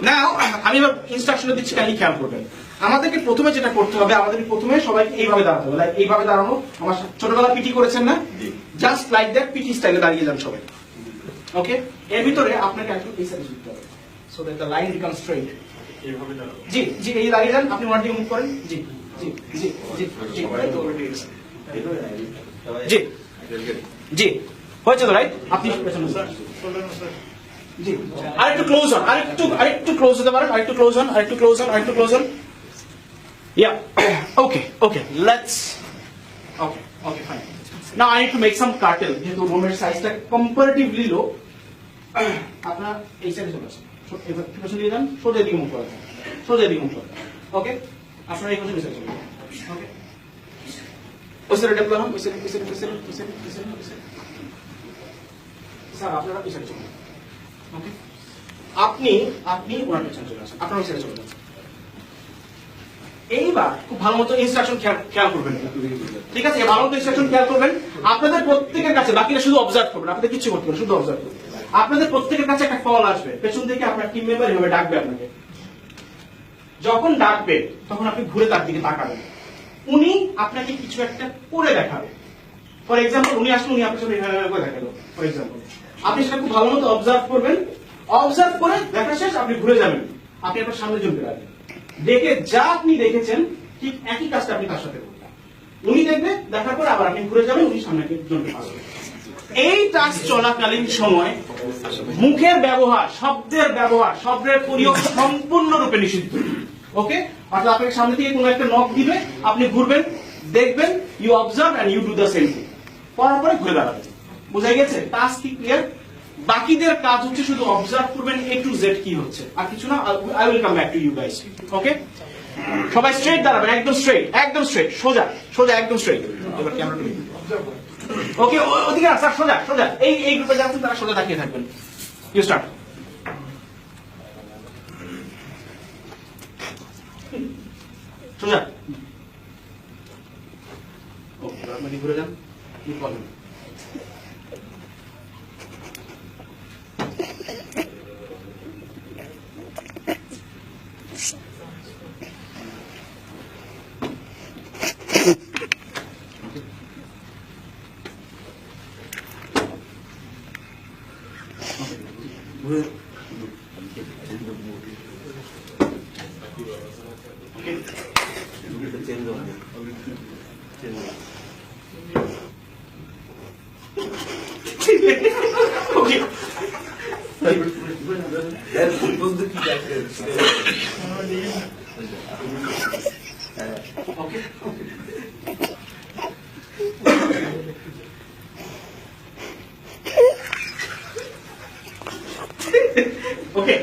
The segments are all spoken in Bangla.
নাও আমি এবার ইনস্ট্রাকশন দিচ্ছি, কাইন্ডলি খেয়াল করবেন। আমাদেরকে প্রথমে যেটা করতে হবে, আমাদেরকে প্রথমে সবাইকে এইভাবে দাঁড়াতে হবে, লাইক এইভাবে দাঁড়ানো। আমার ছোটবেলা পিটি করেছেন না, জাস্ট লাইক দ্যাট পিটি স্টাইলে দাঁড়িয়ে যান সবাই। ওকে, এর ভিতরে আপনাকে একটু এই সাইডে ঝুঁকতে হবে, so that the line become straight. এইভাবে দাঁড়াবো। জি জি, এই দাঁড়িয়ে যান, আপনি ওয়ান দিকে মুভ করেন। জি জি জি জি জি জি জি, হয়েছে তো রাইট? আপনি পেছনে জি, আরেকটু ক্লোজ হন, আরেকটু ক্লোজ হতে পারেন, আরেকটু ক্লোজ হন, আরেকটু ক্লোজ হন, আরেকটু ক্লোজ হন। Yeah, okay okay, let's okay okay fine. Now I need to make some cartel, যেহেতু রুমের সাইজটা কম্পারেটিভলি লো। আপনারা এই সাইডে চলে আসেন, এবার পেছনে দিয়ে যান, সোজা দিকে মুখ করেন, সোজা দিকে মুখ করেন। ওকে, আপনারা এই পেছনে চলে যান। ওকে, ওই সাইডে ডেভেলপ হন, ওই সাইডে ওই সাইডে ওই সাইডে ওই সাইডে ওই সাইডে ওই সাইডে। স্যার আপনারা এই সাইডে চলে যান। ওকে, আপনি আপনি ওনার পেছনে চলে আসেন, আপনার ওই সাইডে চলে যাচ্ছেন। এইবার খুব ভালো মতো ইনস্ট্রাকশন খেয়াল করবেন, ঠিক আছে? ভালো মতো ইনস্ট্রাকশন খেয়াল করবেন। আপনাদের প্রত্যেকের কাছে, বাকিরা শুধু অবজার্ভ করবেন, আপনাদের কিছু করতে হবে, শুধু অবজার্ভ করবেন। আপনাদের প্রত্যেকের কাছে একটা কল আসবে, পেছন থেকে আপনার টিম মেম্বার এভাবে ডাকবে আপনাকে। যখন ডাকবে তখন আপনি ঘুরে তার দিকে তাকাবেন, উনি আপনাকে কিছু একটা করে দেখাবে। ফর এক্সাম্পল, উনি আসলে উনি আপনার সামনে এভাবে করে দেখালো, ফর এক্সাম্পল। আপনি সেটা খুব ভালো মতো অবজার্ভ করবেন, অবজার্ভ করে দেখা শেষ আপনি ঘুরে যাবেন, আপনি আপনার সামনে জমতে রাখবেন। দেখে যা আপনি দেখেছেন ঠিক একই কাজটা আপনি তার সাথে করবেন। উনি দেখবে, দেখার পর আবার আপনি ঘুরে যাবেন, উনি সামনে জমতে পারবেন। এই টাস্ক চলাকালীন সময় মুখের ব্যবহার, শব্দের ব্যবহার, শব্দের প্রয়োগ সম্পূর্ণরূপে নিষিদ্ধ। ওকে, অর্থাৎ আপনাকে সামনে থেকে কোনো একটা নক দিবে, আপনি ঘুরবেন, দেখবেন, you observe and you do the same thing. করার পরে ঘুরে দাঁড়াবেন। বুঝা গেছে? টাস্ক কি ক্লিয়ার? বাকিদের কাজ হচ্ছে শুধু অবজার্ভ করবেন এ টু জেড কি হচ্ছে, আর কিছু না। I will come back to you guys. Okay, সবাই স্ট্রেট দাঁড়াবেন, একদম স্ট্রেট, একদম স্ট্রেট, সোজা সোজা, একদম স্ট্রেট। এবার ক্যামেরা টু ওকে, ওদিকে স্যার, সোজা সোজা, এই গ্রুপে যাচ্ছেন তারা সোজা তাকিয়ে থাকবেন। You start. সোজা। ওকে, আপনি ঘুরে যান, কি বলেন? Okay.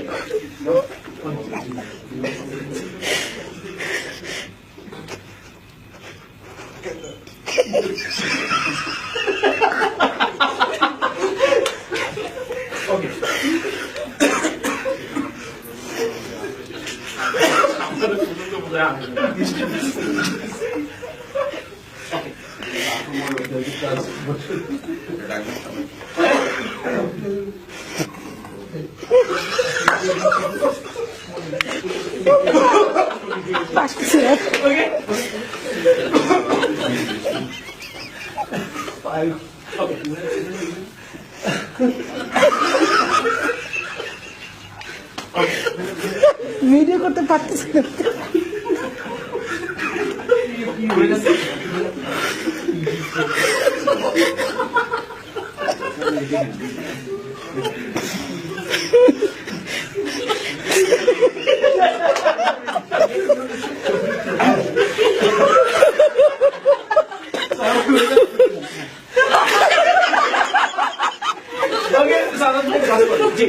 ভিডিও করতে পারতেছি না। জি